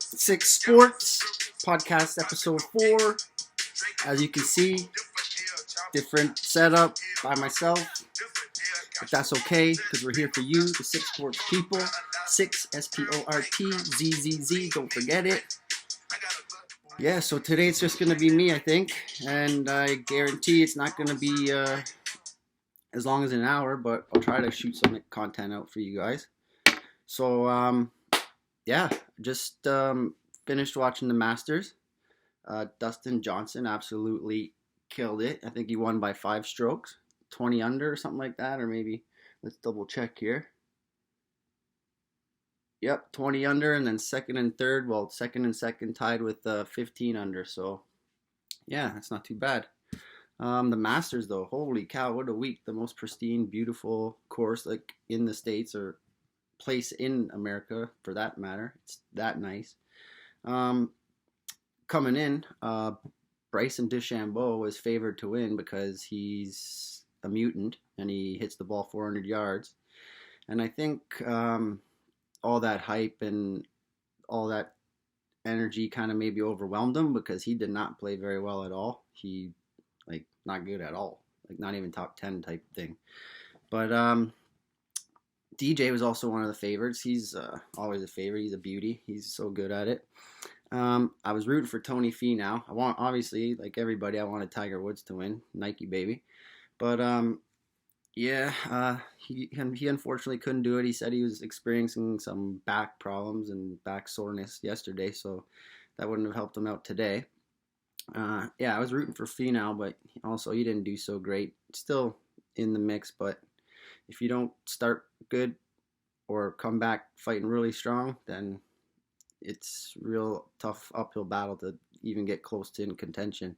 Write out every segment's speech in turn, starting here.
Six Sports podcast episode 4. As you can see, different setup by myself, but that's okay because we're here for you, the Six Sports people. 6 SPORTZZZ. Don't forget it. Yeah, so today it's just gonna be me, I think, and I guarantee it's not gonna be as long as an hour, but I'll try to shoot some content out for you guys. So yeah, just finished watching the Masters. Dustin Johnson absolutely killed it. I think he won by 5 strokes, 20 under or something like that, or maybe let's double check here. Yep, 20 under, and then second and second tied with 15 under. So yeah, that's not too bad. The Masters though, holy cow, what a week! The most pristine, beautiful course like in the States or place in America for that matter. It's that nice. Coming in, Bryson DeChambeau is favored to win because he's a mutant and he hits the ball 400 yards. And I think all that hype and all that energy kind of maybe overwhelmed him because he did not play very well at all. He, not good at all. Not even top 10 type thing. But DJ was also one of the favorites. He's always a favorite. He's a beauty. He's so good at it. I was rooting for Tony Finau. Obviously, like everybody, I wanted Tiger Woods to win. Nike, baby. But he unfortunately couldn't do it. He said he was experiencing some back problems and back soreness yesterday, so that wouldn't have helped him out today. I was rooting for Finau, but also he didn't do so great. Still in the mix, but if you don't start good or come back fighting really strong, then it's real tough uphill battle to even get close to in contention.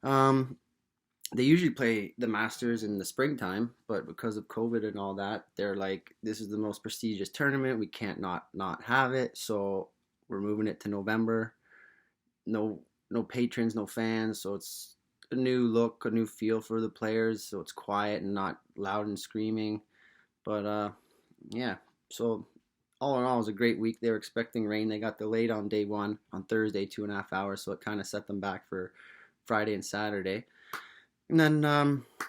They usually play the Masters in the springtime, but because of COVID and all that, they're like, this is the most prestigious tournament. We can't not have it, so we're moving it to November. No patrons, no fans, so it's a new look, a new feel for the players, so it's quiet and not loud and screaming. But so all in all, it was a great week. They were expecting rain. They got delayed on day one on Thursday, 2.5 hours, so it kind of set them back for Friday and Saturday. And then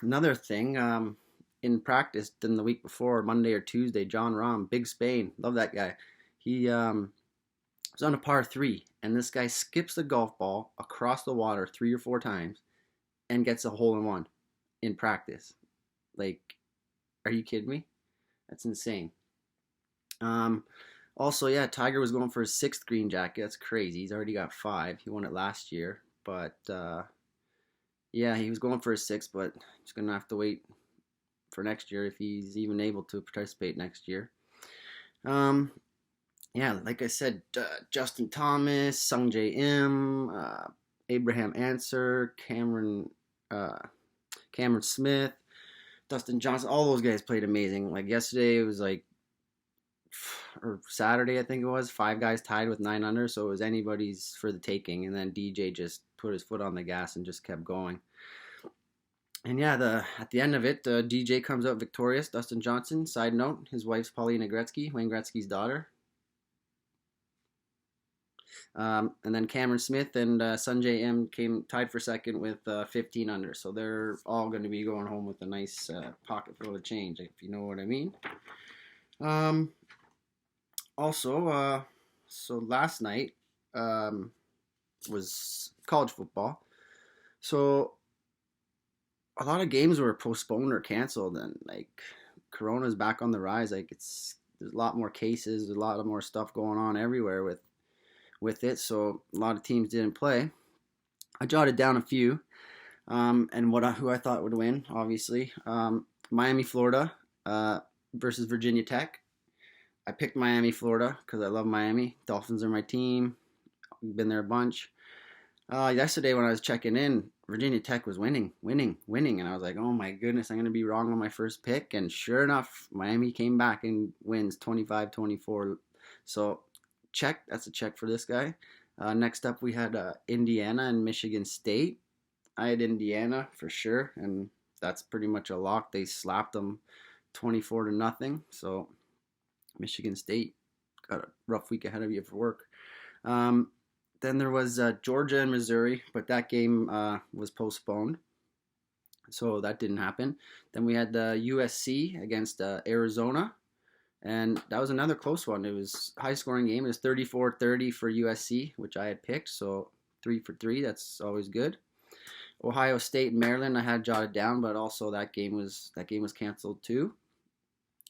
another thing, in practice, then the week before, Monday or Tuesday, John Rahm, Big Spain, love that guy. He was on a par 3, and this guy skips the golf ball across the water 3 or 4 times and gets a hole-in-one in practice. Are you kidding me? That's insane. Also, Tiger was going for his 6th green jacket. That's crazy. He's already got 5. He won it last year, but he was going for his 6th, but he's going to have to wait for next year if he's even able to participate next year. Like I said, Justin Thomas, Sungjae Im, Abraham Answer, Cameron Smith, Dustin Johnson, all those guys played amazing. Like yesterday, it was or Saturday, I think it was, 5 guys tied with 9 under, so it was anybody's for the taking. And then DJ just put his foot on the gas and just kept going. And at the end of it, DJ comes out victorious. Dustin Johnson. Side note: his wife's Paulina Gretzky, Wayne Gretzky's daughter. And then Cameron Smith and Sungjae Im came tied for second with 15 under. So they're all going to be going home with a nice pocket full of change, if you know what I mean. So last night was college football. So a lot of games were postponed or canceled, and Corona's back on the rise. There's a lot more cases, a lot of more stuff going on everywhere with it, so a lot of teams didn't play. I jotted down a few, and who I thought would win, obviously. Miami, Florida versus Virginia Tech. I picked Miami, Florida because I love Miami. Dolphins are my team. Been there a bunch. Yesterday when I was checking in, Virginia Tech was winning, and I was like, oh my goodness, I'm going to be wrong on my first pick, and sure enough, Miami came back and wins 25-24. So that's a check for this guy. Next up, we had Indiana and Michigan State. I had Indiana for sure, and that's pretty much a lock. They slapped them 24-0. So Michigan State got a rough week ahead of you for work. Um, then there was Georgia and Missouri, but that game was postponed, so that didn't happen. Then we had the USC against Arizona, and that was another close one. It was a high scoring game. It was 34-30 for USC, which I had picked, so 3 for 3. That's always good. Ohio State and Maryland I had jotted down, but also that game was canceled too.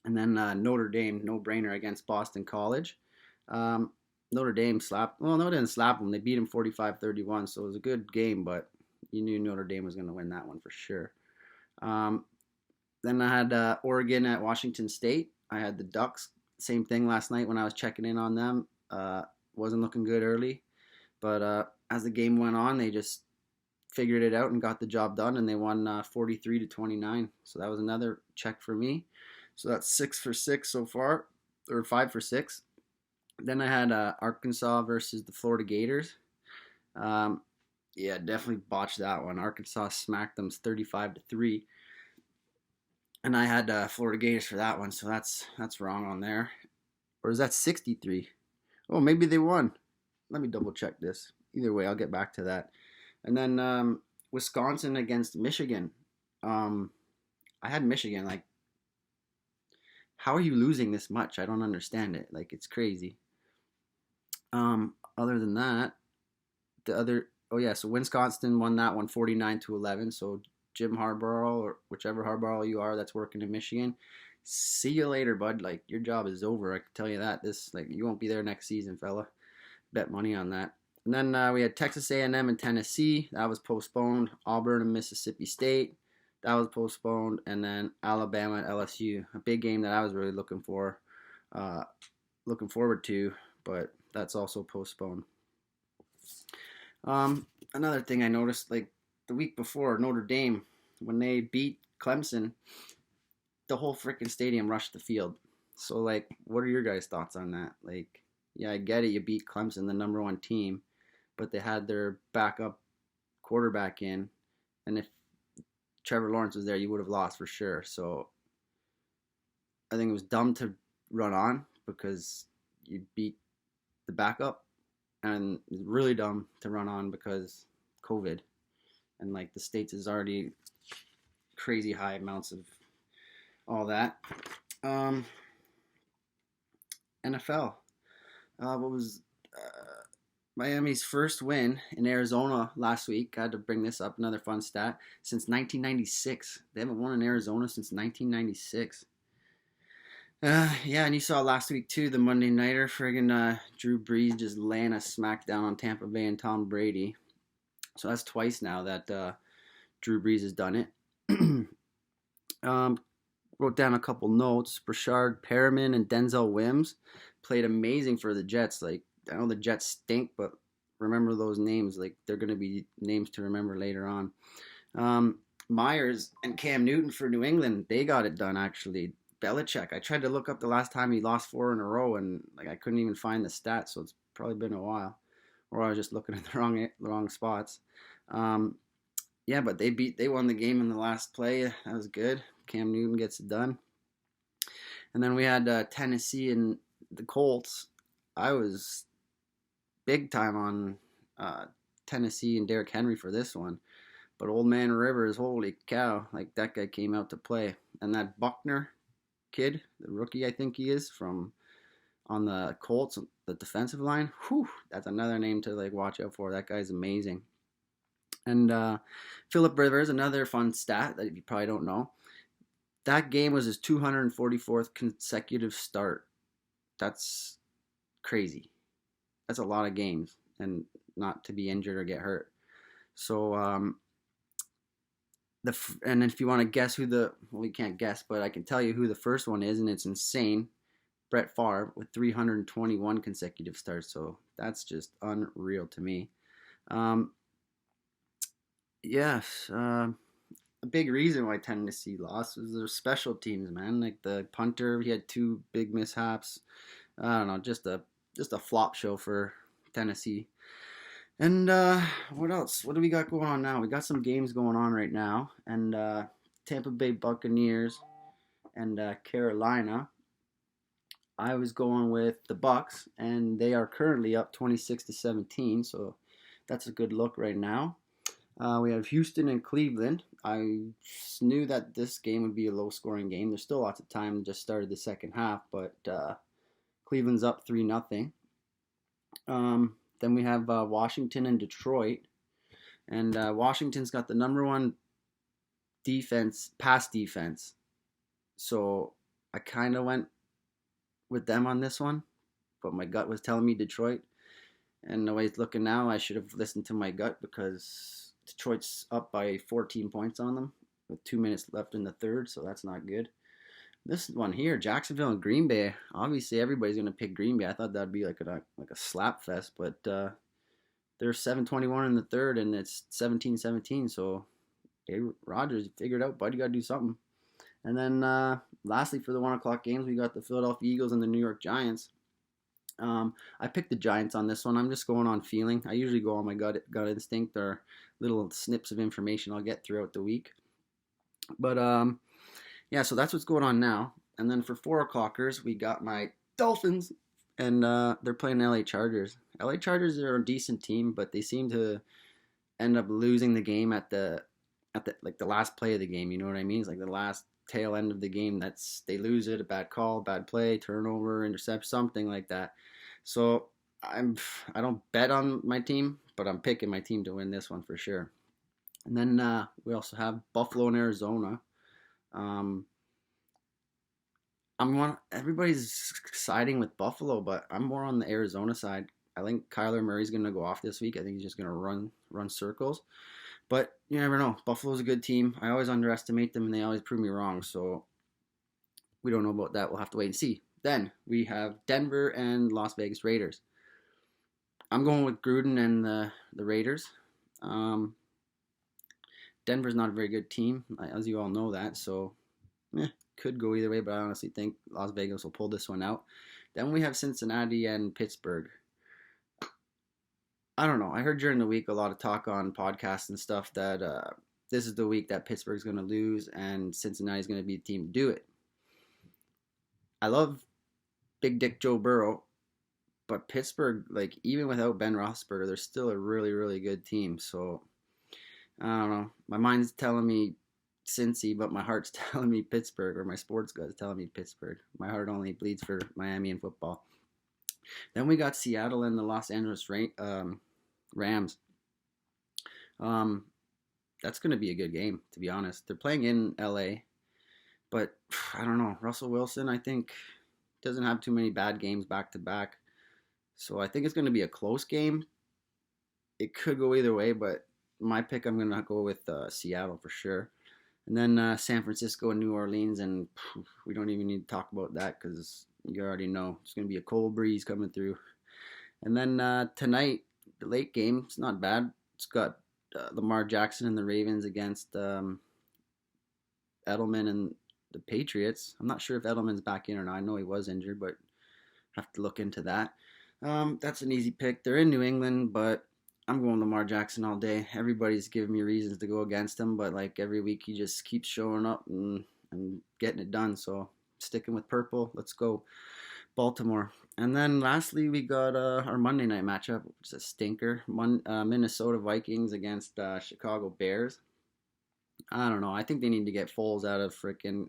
And then Notre Dame, no brainer against Boston College. Um, Notre Dame slapped. Well, no, they didn't slap them. They beat them 45-31, so it was a good game, but you knew Notre Dame was going to win that one for sure. Um, then I had Oregon at Washington State. I had the Ducks. Same thing last night when I was checking in on them. Wasn't looking good early, but as the game went on, they just figured it out and got the job done, and they won 43-29. So that was another check for me. So that's 6 for 6 so far, or 5 for 6. Then I had Arkansas versus the Florida Gators. Um, yeah, definitely botched that one. Arkansas smacked them 35-3, and I had Florida Gators for that one. So that's wrong on there. Or is that 63? Oh, maybe they won. Let me double check this. Either way, I'll get back to that. And then Wisconsin against Michigan. I had Michigan. Like, how are you losing this much? I don't understand it. Like, it's crazy. Other than that, oh yeah, so Wisconsin won that one 49-11. So Jim Harbaugh, or whichever Harbaugh you are that's working in Michigan, see you later, bud. Like, your job is over. I can tell you that. You won't be there next season, fella. Bet money on that. And then we had Texas A&M and Tennessee. That was postponed. Auburn and Mississippi State. That was postponed. And then Alabama and LSU. A big game that I was really looking forward to, but that's also postponed. Another thing I noticed, like the week before, Notre Dame, when they beat Clemson, the whole freaking stadium rushed the field. So, like, what are your guys' thoughts on that? Like, yeah, I get it. You beat Clemson, the number one team, but they had their backup quarterback in, and if Trevor Lawrence was there, you would have lost for sure. So I think it was dumb to run on because you beat the backup, and it's really dumb to run on because COVID, and like the States is already crazy high amounts of all that. NFL. What was Miami's first win in Arizona last week? I had to bring this up. Another fun stat. Since 1996. They haven't won in Arizona since 1996. Yeah, and you saw last week too, the Monday Nighter. Friggin' Drew Brees just laying a smackdown on Tampa Bay and Tom Brady. So that's twice now that Drew Brees has done it. Wrote down a couple notes. Brashard Perriman and Denzel Wims played amazing for the Jets. Like, I know the Jets stink, but remember those names. Like, they're going to be names to remember later on. Myers and Cam Newton for New England, they got it done, actually. Belichick, I tried to look up the last time he lost 4 in a row, and like I couldn't even find the stats, so it's probably been a while. Or I was just looking at the wrong spots. Yeah, but they won the game in the last play. That was good. Cam Newton gets it done. And then we had Tennessee and the Colts. I was big time on Tennessee and Derrick Henry for this one. But Old Man Rivers, holy cow, like that guy came out to play. And that Buckner kid, the rookie I think he is, from on the Colts, the defensive line, that's another name to like watch out for. That guy's amazing. And Philip Rivers, another fun stat that you probably don't know. That game was his 244th consecutive start. That's crazy. That's a lot of games, and not to be injured or get hurt. So, and if you want to guess we can't guess, but I can tell you who the first one is, and it's insane. Brett Favre with 321 consecutive starts. So that's just unreal to me. Yes. A big reason why Tennessee lost was their special teams, man. Like the punter, he had 2 big mishaps. I don't know, just a flop show for Tennessee. And what else? What do we got going on now? We got some games going on right now, and Tampa Bay Buccaneers and Carolina. I was going with the Bucks, and they are currently up 26-17. So that's a good look right now. We have Houston and Cleveland. I knew that this game would be a low-scoring game. There's still lots of time. Just started the second half, but Cleveland's up 3-0. Then we have Washington and Detroit, and Washington's got the number one pass defense. So I kind of went with them on this one, but my gut was telling me Detroit. And the way it's looking now, I should have listened to my gut because Detroit's up by 14 points on them with 2 minutes left in the third, so that's not good. This one here, Jacksonville and Green Bay. Obviously, everybody's gonna pick Green Bay. I thought that'd be like a slap fest, but they're 7:21 in the third, and it's 17-17. So, hey, Rodgers, figured out, bud. You gotta do something. And then, lastly, for the 1 o'clock games, we got the Philadelphia Eagles and the New York Giants. I picked the Giants on this one. I'm just going on feeling. I usually go on my gut instinct or little snips of information I'll get throughout the week. But yeah, so that's what's going on now. And then for 4 o'clockers, we got my Dolphins, and they're playing LA Chargers. LA Chargers are a decent team, but they seem to end up losing the game at the like the last play of the game. You know what I mean? It's like the last tail end of the game. They lose it, a bad call, bad play, turnover, intercept, something like that. So I don't bet on my team, but I'm picking my team to win this one for sure. And then we also have Buffalo and Arizona. Everybody's siding with Buffalo, but I'm more on the Arizona side. I think Kyler Murray's going to go off this week. I think he's just going to run circles. But you never know. Buffalo's a good team. I always underestimate them, and they always prove me wrong. So we don't know about that. We'll have to wait and see. Then we have Denver and Las Vegas Raiders. I'm going with Gruden and the Raiders. Denver's not a very good team, as you all know that. So could go either way, but I honestly think Las Vegas will pull this one out. Then we have Cincinnati and Pittsburgh. I don't know. I heard during the week a lot of talk on podcasts and stuff that this is the week that Pittsburgh's going to lose and Cincinnati's going to be the team to do it. I love Big Dick Joe Burrow, but Pittsburgh, like even without Ben Roethlisberger, they're still a really, really good team. So I don't know. My mind's telling me Cincy, but my heart's telling me Pittsburgh, or my sports gut's telling me Pittsburgh. My heart only bleeds for Miami and football. Then we got Seattle and the Los Angeles Rams. That's going to be a good game, to be honest. They're playing in LA, but I don't know. Russell Wilson, I think, doesn't have too many bad games back to back. So I think it's going to be a close game. It could go either way, but my pick, I'm going to go with Seattle for sure. And then San Francisco and New Orleans, and we don't even need to talk about that because you already know it's going to be a cold breeze coming through. And then tonight, the late game, it's not bad. It's got Lamar Jackson and the Ravens against Edelman and the Patriots. I'm not sure if Edelman's back in or not. I know he was injured, but have to look into that. That's an easy pick. They're in New England, but I'm going Lamar Jackson all day. Everybody's giving me reasons to go against him, but like every week he just keeps showing up and getting it done. So sticking with purple. Let's go Baltimore. And then lastly, we got our Monday night matchup, which is a stinker. Minnesota Vikings against Chicago Bears. I don't know. I think they need to get Foles out of freaking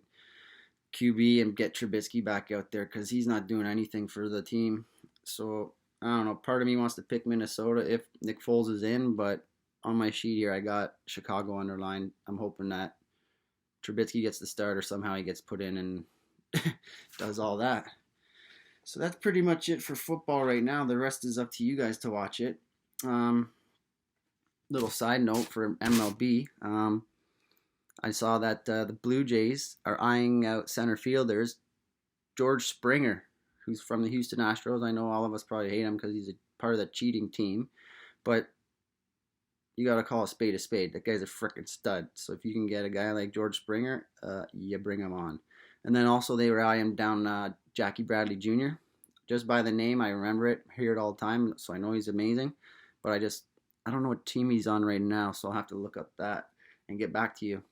QB and get Trubisky back out there because he's not doing anything for the team. So I don't know. Part of me wants to pick Minnesota if Nick Foles is in, but on my sheet here, I got Chicago underlined. I'm hoping that Trubisky gets the start or somehow he gets put in and does all that. So that's pretty much it for football right now. The rest is up to you guys to watch it. Little side note for MLB. I saw that the Blue Jays are eyeing out center fielders George Springer, who's from the Houston Astros. I know all of us probably hate him because he's a part of the cheating team, but you got to call a spade a spade. That guy's a freaking stud. So if you can get a guy like George Springer, you bring him on. And then also they were eyeing down Jackie Bradley Jr. Just by the name, I remember it, hear it all the time, so I know he's amazing. But I don't know what team he's on right now, so I'll have to look up that and get back to you.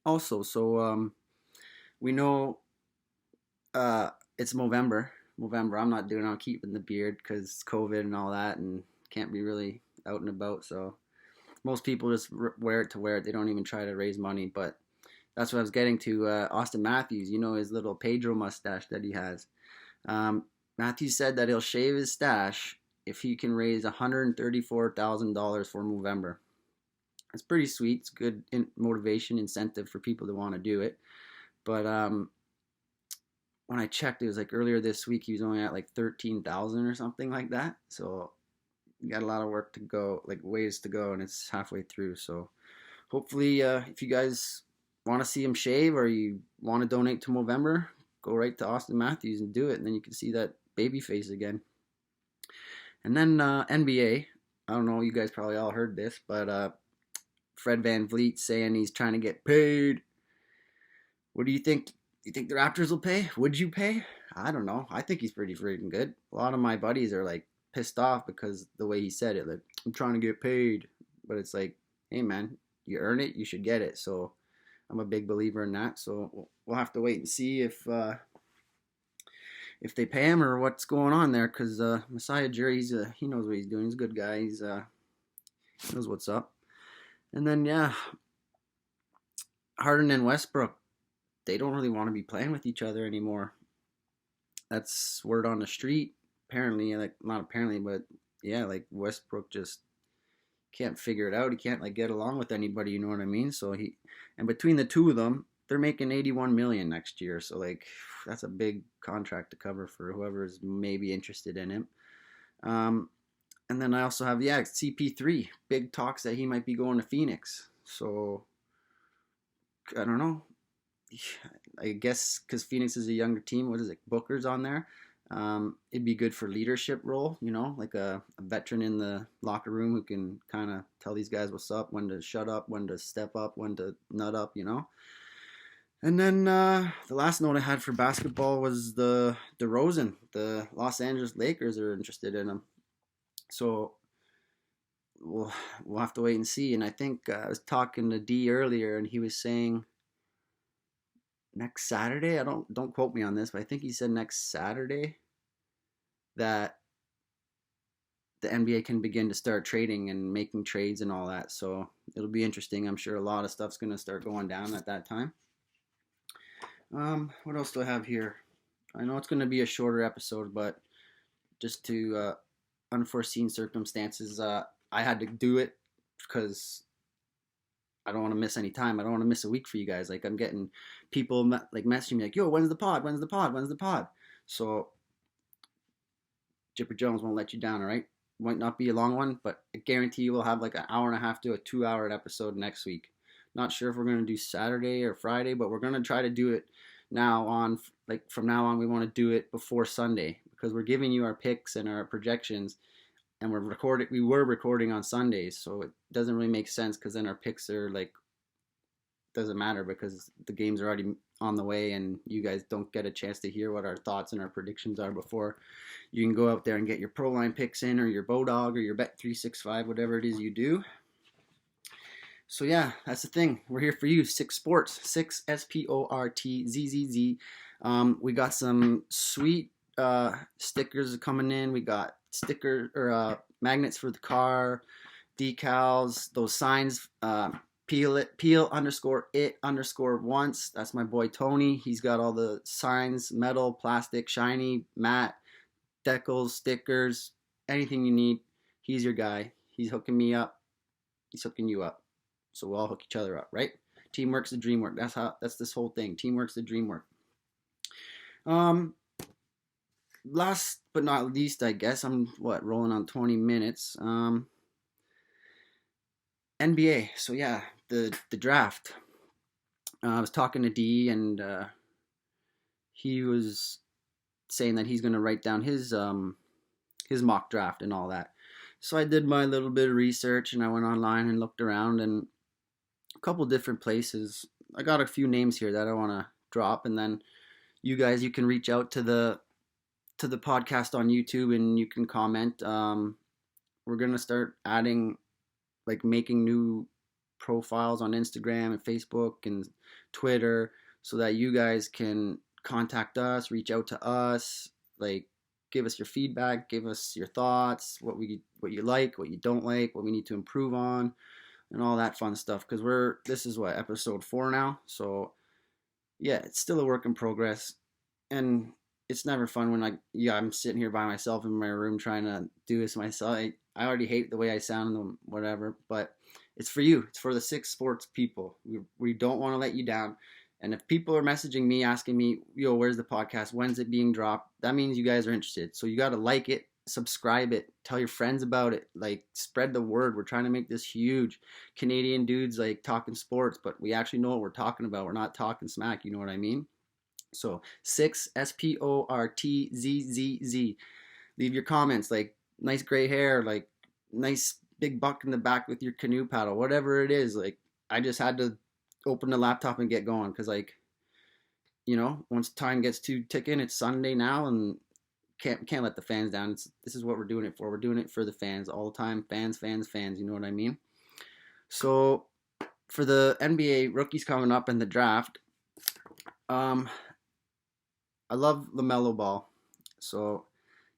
Also, so we know it's Movember. Movember. I'm keeping the beard because COVID and all that, and can't be really out and about. So most people just wear it to wear it. They don't even try to raise money. But that's what I was getting to. Austin Matthews, his little Pedro mustache that he has. Matthews said that he'll shave his stash if he can raise $134,000 for Movember. It's pretty sweet. It's good motivation, incentive for people to want to do it. But when I checked, it was like earlier this week, he was only at like 13,000 or something like that. So you got a lot of work to go, like ways to go, and it's halfway through. So hopefully, if you guys want to see him shave or you want to donate to Movember, go right to Austin Matthews and do it, and then you can see that baby face again. And then NBA, I don't know, you guys probably all heard this, but Fred VanVleet saying he's trying to get paid. What do you think? You think the Raptors will pay? Would you pay? I don't know. I think he's pretty freaking good. A lot of my buddies are like pissed off because the way he said it, like, I'm trying to get paid. But it's like, hey man, you earn it, you should get it. So I'm a big believer in that. So we'll have to wait and see if they pay him or what's going on there. Because Messiah Jury, he knows what he's doing. He's a good guy. He knows what's up. And then yeah, Harden and Westbrook, they don't really want to be playing with each other anymore. That's word on the street. Apparently, like not apparently, but yeah, like Westbrook just can't figure it out. He can't like get along with anybody. You know what I mean? So and between the two of them, they're making 81 million next year. So like that's a big contract to cover for whoever's maybe interested in him. And then I also have CP3. Big talks that he might be going to Phoenix. So I don't know. I guess because Phoenix is a younger team, what is it? Booker's on there. It'd be good for leadership role, like a veteran in the locker room who can kind of tell these guys what's up, when to shut up, when to step up, when to nut up, And then the last note I had for basketball was the DeRozan. The Los Angeles Lakers are interested in him. So we'll have to wait and see. And I think I was talking to D earlier, and he was saying next Saturday. Don't quote me on this, but I think he said next Saturday that the NBA can begin to start trading and making trades and all that. So it'll be interesting. I'm sure a lot of stuff's going to start going down at that time. What else do I have here? I know it's going to be a shorter episode, but just to unforeseen circumstances, I had to do it because I don't want to miss any time. I don't want to miss a week for you guys. Like I'm getting people like messaging me like, yo, when's the pod? When's the pod? When's the pod? So Jipper Jones won't let you down, all right? Might not be a long one, but I guarantee you we'll have like an hour and a half to a 2-hour episode next week. Not sure if we're going to do Saturday or Friday, but we're going to try to do it now on, like from now on, we want to do it before Sunday because we're giving you our picks and our projections, and we were recording on Sundays, so it doesn't really make sense because then our picks are like, doesn't matter because the games are already on the way and you guys don't get a chance to hear what our thoughts and our predictions are before you can go out there and get your pro line picks in or your Bodog or your Bet365, whatever it is you do. So yeah, that's the thing. We're here for you. 6 Sports, 6 SPORTZZZ. We got some sweet stickers coming in. We got magnets for the car, decals, those signs. Peel_it_once. That's my boy Tony. He's got all the signs, metal, plastic, shiny, matte, decals, stickers, anything you need. He's your guy. He's hooking me up. He's hooking you up. So we'll all hook each other up, right? Teamwork's the dream work. That's this whole thing. Teamwork's the dream work. Last but not least, I guess I'm rolling on 20 minutes. NBA. So yeah, the draft. I was talking to D, and he was saying that he's going to write down his mock draft and all that. So I did my little bit of research, and I went online and looked around, and a couple different places. I got a few names here that I want to drop, and then you guys, you can reach out to the podcast on YouTube and you can comment. We're gonna start adding, like, making new profiles on Instagram and Facebook and Twitter so that you guys can contact us, reach out to us, like give us your feedback, give us your thoughts, what you like, what you don't like, what we need to improve on, and all that fun stuff. Because this is what, episode 4 now, so yeah, it's still a work in progress, and it's never fun when I'm sitting here by myself in my room trying to do this myself. I already hate the way I sound and whatever, but it's for you. It's for the 6sports people. We don't want to let you down. And if people are messaging me asking me, yo, where's the podcast? When's it being dropped? That means you guys are interested. So you got to like it, subscribe it, tell your friends about it, like spread the word. We're trying to make this huge. Canadian dudes like talking sports, but we actually know what we're talking about. We're not talking smack, you know what I mean? So 6 SPORTZZZ. Leave your comments, like nice gray hair, like nice big buck in the back with your canoe paddle, whatever it is. Like I just had to open the laptop and get going because, like, you know, once time gets to ticking, it's Sunday now, and can't let the fans down. This is what we're doing it for. We're doing it for the fans all the time. Fans. You know what I mean? So for the NBA rookies coming up in the draft, I love LaMelo Ball. So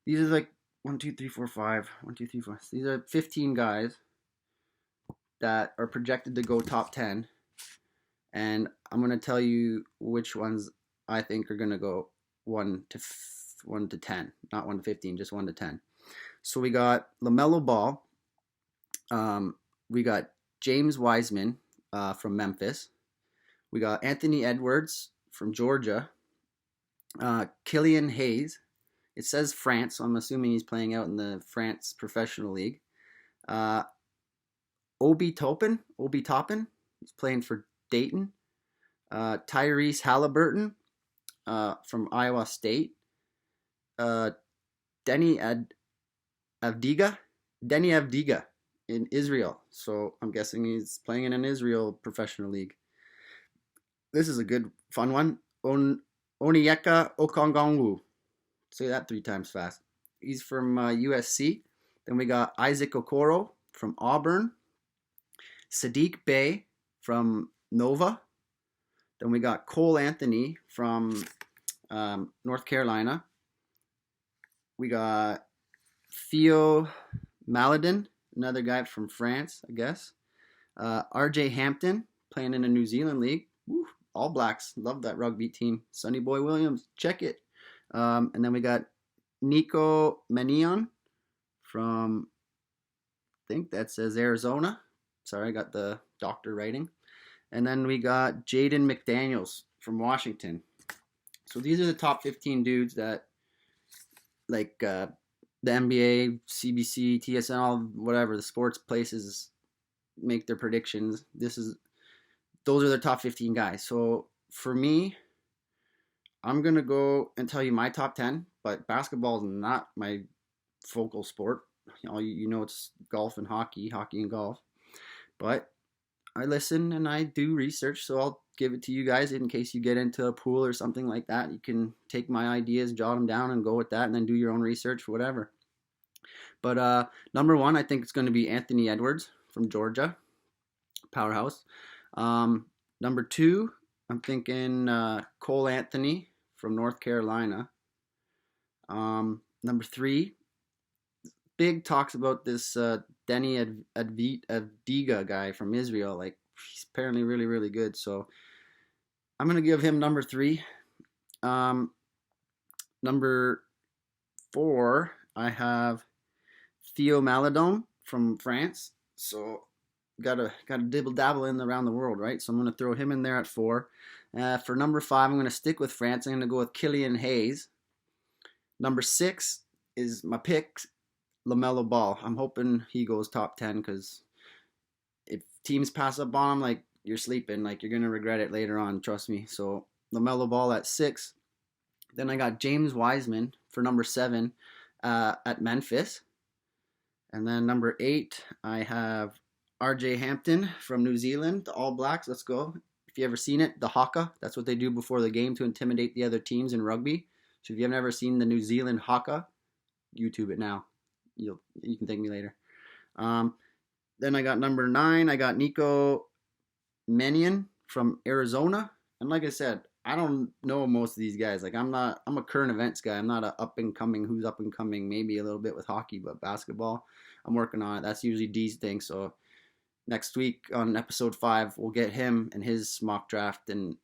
these are like 1, 2, 3, 4, 5. 1, 2, 3, 4. These are 15 guys that are projected to go top 10. And I'm going to tell you which ones I think are going to go 1 to 10. Not 1 to 15, just 1 to 10. So we got LaMelo Ball. We got James Wiseman from Memphis. We got Anthony Edwards from Georgia. Killian Hayes. It says France, so I'm assuming he's playing out in the France Professional League. Obi Toppin. He's playing for Dayton. Tyrese Halliburton from Iowa State. Denny Avdiga in Israel. So I'm guessing he's playing in an Israel Professional League. This is a good, fun one. Onyeka Okongwu. Say that 3 times fast. He's from USC. Then we got Isaac Okoro from Auburn. Sadiq Bey from Nova. Then we got Cole Anthony from North Carolina. We got Theo Maledon, another guy from France, I guess. RJ Hampton, playing in a New Zealand league. Woo, All Blacks, love that rugby team. Sonny Boy Williams, check it. And then we got Nico Mannion from, I think that says Arizona. Sorry, I got the doctor writing. And then we got Jaden McDaniels from Washington. So these are the top 15 dudes that, like, the NBA, CBC, TSN, all whatever, the sports places make their predictions. Those are the top 15 guys. So for me, I'm going to go and tell you my top 10, but basketball is not my focal sport. You know, it's golf and hockey and golf. But I listen and I do research, so I'll give it to you guys in case you get into a pool or something like that. You can take my ideas, jot them down, and go with that, and then do your own research, whatever. But number 1, I think it's going to be Anthony Edwards from Georgia, powerhouse. Number 2, I'm thinking Cole Anthony from North Carolina. Number 3, big talks about this Denny Avdiga guy from Israel. Like, he's apparently really, really good. So I'm going to give him number 3. Number 4, I have Theo Maledon from France. So gotta dibble dabble in around the world, right? So I'm going to throw him in there at 4. For number 5, I'm going to stick with France. I'm going to go with Killian Hayes. Number 6 is my pick, LaMelo Ball. I'm hoping he goes top 10 because if teams pass up on him, like, you're sleeping. Like, you're going to regret it later on, trust me. So LaMelo Ball at 6. Then I got James Wiseman for number 7 at Memphis. And then number 8, I have RJ Hampton from New Zealand, the All Blacks. Let's go. If you ever seen it, the haka, that's what they do before the game to intimidate the other teams in rugby. So if you've never seen the New Zealand haka, YouTube it now. You can thank me later. Then I got number 9. I got Nico Mannion from Arizona. And like I said, I don't know most of these guys. Like I'm a current events guy. I'm not a up and coming who's up and coming. Maybe a little bit with hockey, but basketball, I'm working on it. That's usually D's thing. So next week on episode 5, we'll get him and his mock draft, and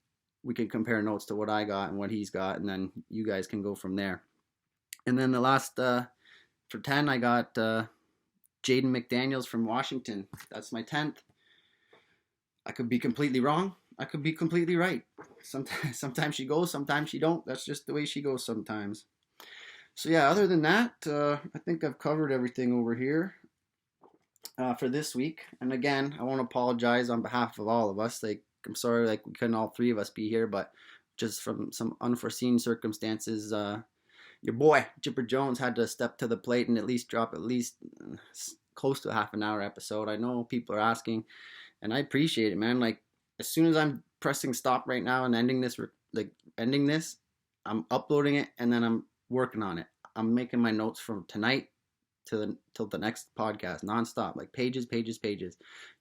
we can compare notes to what I got and what he's got, and then you guys can go from there. And then the last for 10, I got Jaden McDaniels from Washington. That's my 10th. I could be completely wrong. I could be completely right. Sometimes she goes, sometimes she don't. That's just the way she goes sometimes. So yeah, other than that, I think I've covered everything over here for this week. And again, I want to apologize on behalf of all of us. Like, I'm sorry, like we couldn't all 3 of us be here, but just from some unforeseen circumstances, your boy Chipper Jones had to step to the plate and at least drop close to a half an hour episode. I know people are asking, and I appreciate it, man. Like, as soon as I'm pressing stop right now and ending this, I'm uploading it and then I'm working on it. I'm making my notes from tonight till the next podcast, nonstop, like pages.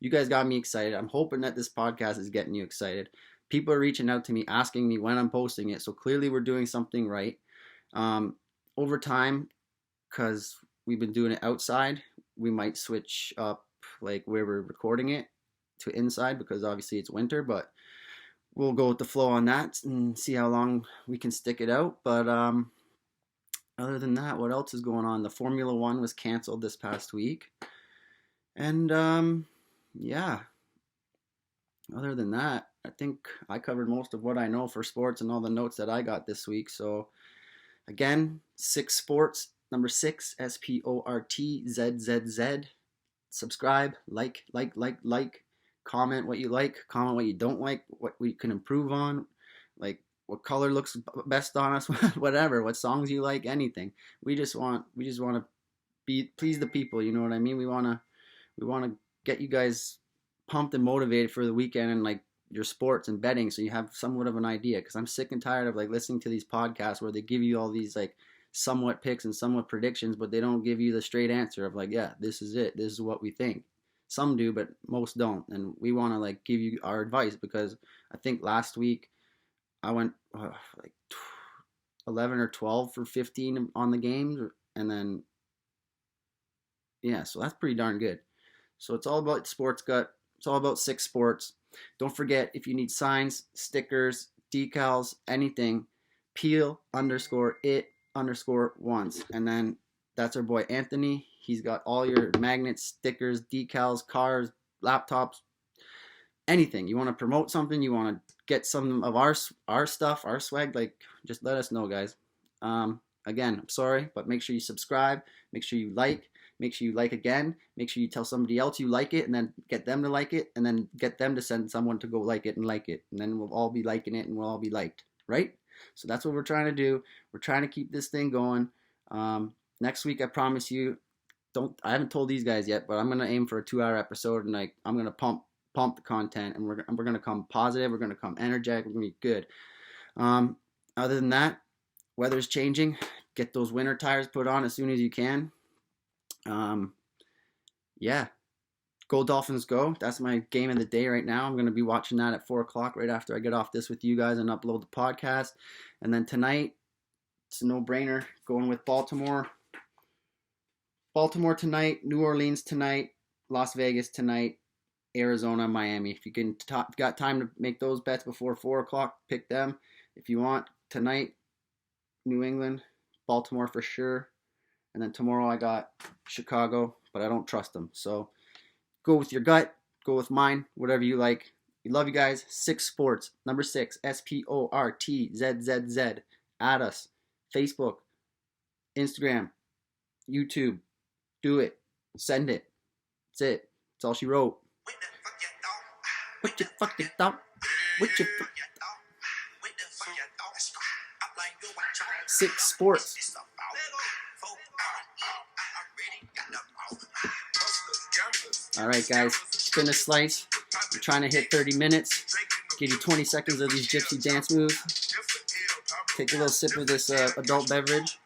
You guys got me excited. I'm hoping that this podcast is getting you excited. People are reaching out to me, asking me when I'm posting it. So clearly we're doing something right. Over time, because we've been doing it outside, we might switch up like where we're recording it to inside, because obviously it's winter, but we'll go with the flow on that and see how long we can stick it out. But other than that, what else is going on? The Formula One was canceled this past week, and yeah, other than that, I think I covered most of what I know for sports and all the notes that I got this week. So again, 6 Sports, number 6, SPORTZZZ. Subscribe, like, comment what you like, comment what you don't like, what we can improve on, like what color looks best on us, whatever, what songs you like, anything. We just want to please the people, you know what I mean? We want to get you guys pumped and motivated for the weekend and like your sports and betting, so you have somewhat of an idea, because I'm sick and tired of like listening to these podcasts where they give you all these like somewhat picks and somewhat predictions, but they don't give you the straight answer of like, yeah, this is it, this is what we think. Some do, but most don't. And we want to like give you our advice, because I think last week I went like 11 or 12 for 15 on the games, and then yeah, so that's pretty darn good. So it's all about Sports Gut. It's all about 6 Sports. Don't forget, if you need signs, stickers, decals, anything, peel_it_once. And then that's our boy Anthony. He's got all your magnets, stickers, decals, cars, laptops, anything. You want to promote something, you want to get some of our stuff, our swag, like, just let us know, guys. Again, I'm sorry, but make sure you subscribe, make sure you like again, make sure you tell somebody else you like it, and then get them to like it, and then get them to send someone to go like it, and then we'll all be liking it, and we'll all be liked, right? So that's what we're trying to do. We're trying to keep this thing going. Next week, I promise you, I haven't told these guys yet, but I'm gonna aim for a 2-hour episode, and like I'm gonna pump the content, and we're gonna come positive, we're gonna come energetic, we're gonna be good. Other than that, weather's changing. Get those winter tires put on as soon as you can. Yeah, go Dolphins go. That's my game of the day right now. I'm going to be watching that at 4 o'clock right after I get off this with you guys and upload the podcast. And then tonight, it's a no-brainer, going with Baltimore tonight, New Orleans tonight, Las Vegas tonight, Arizona, Miami. If you got time to make those bets before 4 o'clock, pick them. If you want, tonight, New England, Baltimore for sure. And then tomorrow I got Chicago, but I don't trust them. So go with your gut, go with mine, whatever you like. We love you guys. 6 Sports, number 6, SPORTZZZ. Add us. Facebook, Instagram, YouTube. Do it. Send it. That's it. That's all she wrote. What you fucking thought? What you 6 Sports. Alright guys, it's been a slice. I'm trying to hit 30 minutes. Give you 20 seconds of these gypsy dance moves. Take a little sip of this adult beverage.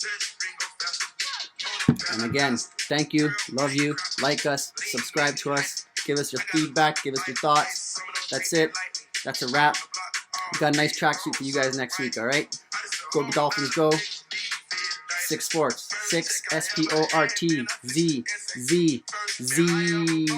And again, thank you, love you, like us, subscribe to us, give us your feedback, give us your thoughts. That's it. That's a wrap. We got a nice tracksuit for you guys next week, all right? Go Dolphins, go. 6 Sports. 6 SPORTZ. Z.